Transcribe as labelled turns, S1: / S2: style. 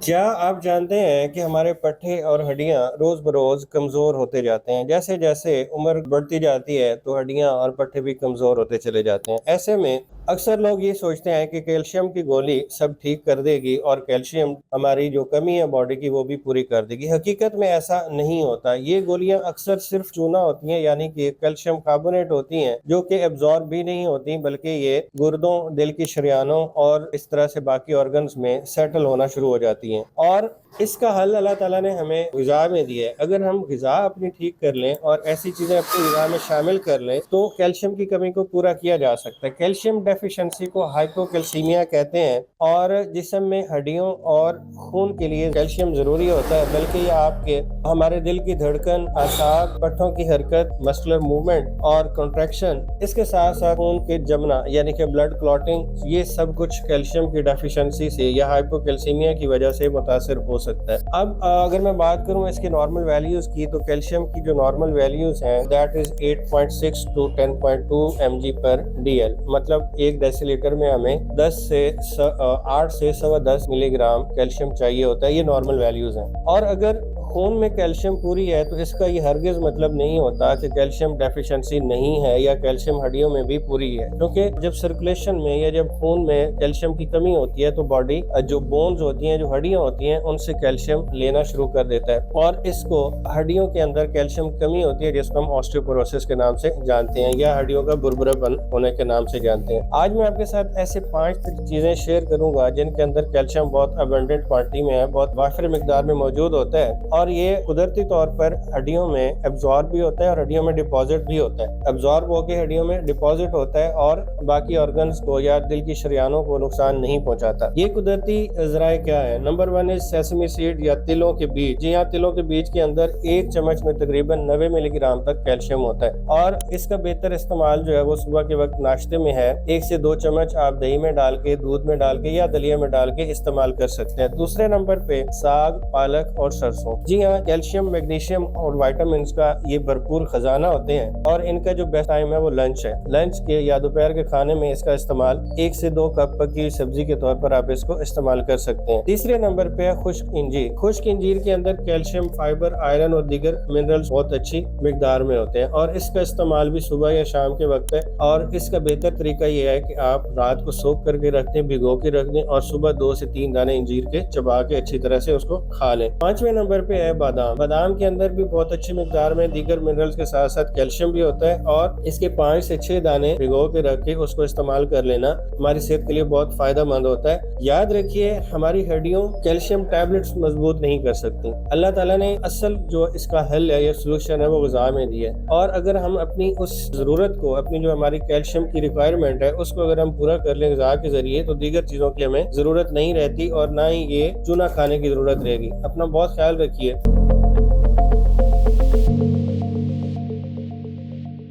S1: क्या आप जानते हैं कि हमारे पट्टे और हड्डियां रोज बरोज कमजोर होते जाते हैं। जैसे जैसे उम्र बढ़ती जाती है तो हड्डियां और पट्टे भी कमजोर होते चले जाते हैं। ऐसे में अक्सर लोग ये सोचते हैं कि कैल्शियम की गोली सब ठीक कर देगी और कैल्शियम हमारी जो कमी है बॉडी की वो भी पूरी कर देगी। हकीकत में ऐसा नहीं होता। ये गोलियां अक्सर सिर्फ चूना होती हैं, यानी कि कैल्शियम कार्बोनेट होती हैं, जो कि एब्जॉर्ब भी नहीं होती, बल्कि ये गुर्दों, दिल की शरियानों और इस तरह से बाकी ऑर्गन्स में सेटल होना शुरू हो जाती हैं। और इसका हल अल्लाह ताला ने हमें ग़िज़ा में दिया है। अगर हम ग़िज़ा अपनी ठीक कर लें और ऐसी चीज़ें अपनी ग़िज़ा में शामिल कर लें तो कैल्शियम की कमी को पूरा किया जा सकता है। कैल्शियम डेफिशिएंसी को हाइपोकैल्सीमिया कहते हैं और जिस्म में हड्डियों और खून के लिए कैल्शियम ज़रूरी होता है, बल्कि ये आपके हमारे दिल की धड़कन, आसाब, पट्टों की हरकत, मस्कुलर मूवमेंट और कॉन्ट्रैक्शन, इसके साथ साथ खून के जमना यानी कि ब्लड क्लॉटिंग, ये सब कुछ कैल्शियम की डेफिशिएंसी से या हाइपोकैल्सीमिया की वजह से मुतासिर हो सकता है। अब अगर मैं बात करूं इसकी नॉर्मल वैल्यूज की, तो कैल्शियम की जो नॉर्मल वैल्यूज हैं दैट इज 8.6 टू 10.2 mg/dl, मतलब 1 डेसीलीटर में हमें 8 से 10 मिलीग्राम कैल्शियम चाहिए होता है। ये नॉर्मल वैल्यूज हैं। और अगर खून में कैल्शियम पूरी है तो इसका ये हरगिज मतलब नहीं होता कि कैल्शियम डेफिशिएंसी नहीं है या कैल्शियम हड्डियों में भी पूरी है, क्योंकि जब सर्कुलेशन में या जब खून में कैल्शियम की कमी होती है तो बॉडी जो बोन्स होती हैं, जो हड्डियां होती हैं, उनसे कैल्शियम लेना शुरू कर देता है और इसको हड्डियों के अंदर कैल्शियम कमी होती है जिसको हम ऑस्टियोपोरोसिस के नाम से जानते हैं या हड्डियों का बुरबुरापन होने के नाम से जानते हैं। आज मैं आपके साथ ऐसे 5 चीजें शेयर करूंगा जिनके अंदर कैल्शियम बहुत अबंडेंट क्वांटिटी में है, बहुत वाफिर मिकदार में मौजूद होता है और ये कुदरती तौर पर हड्डियों में एब्जॉर्ब भी होता है और हड्डियों में डिपॉजिट भी होता है। एब्जॉर्ब होकर हड्डियों में डिपॉजिट होता है और बाकी ऑर्गन्स को या दिल की शरियानों को नुकसान नहीं पहुंचाता। ये कुदरती ज़राए क्या है? नंबर 1 है सेसमी सीड या तिलों के बीज। जी हाँ, तिलों के बीज के अंदर 1 चम्मच में तकरीबन 90 मिलीग्राम तक कैल्शियम होता है और इसका बेहतर इस्तेमाल जो है वो सुबह के वक्त नाश्ते में है। 1 से 2 चम्मच आप दही में डाल के, दूध में डाल के या दलिया में डाल के इस्तेमाल कर सकते हैं। दूसरे नंबर पे साग, पालक और सरसों। जी हाँ, कैल्शियम, मैग्नीशियम और विटामिन का ये भरपूर खजाना होते हैं और इनका जो बेस्ट टाइम है वो लंच है। लंच के या दोपहर के खाने में इसका इस्तेमाल 1 से 2 कप पकी हुई सब्जी के तौर पर आप इसको इस्तेमाल कर सकते हैं। तीसरे नंबर पे है खुश्क इंजीर। खुश्क इंजीर के अंदर कैल्शियम, फाइबर, आयरन और दीगर मिनरल्स बहुत अच्छी मिकदार में होते हैं और इसका इस्तेमाल भी सुबह या शाम के वक्त है और इसका बेहतर तरीका ये है कि आप रात को सोख करके रख दें, भिगो के रख दें और सुबह 2 से 3 दाने इंजीर के चबा के अच्छी तरह से उसको खा लें। 5वें नंबर पे है बादाम। बादाम के अंदर भी बहुत अच्छी मिकदार में दीगर मिनरल्स के साथ साथ कैल्शियम भी होता है और इसके 5 से 6 दाने भिगो के रख के उसको इस्तेमाल कर लेना हमारी सेहत के लिए बहुत फायदेमंद होता है। याद रखिए, हमारी हड्डियों कैल्शियम टैबलेट्स मजबूत नहीं कर सकती। अल्लाह ताला ने असल जो इसका हल है या सोल्यूशन है वो ग़िज़ा में दिया है और अगर हम अपनी उस ज़रूरत को, अपनी जो हमारी कैल्शियम की रिक्वायरमेंट है उसको अगर हम पूरा कर लें ग़िज़ा के ज़रिए, तो दीगर चीज़ों की हमें ज़रूरत नहीं रहती और ना ही ये चूना खाने की ज़रूरत रहेगी। अपना बहुत ख्याल रखिए।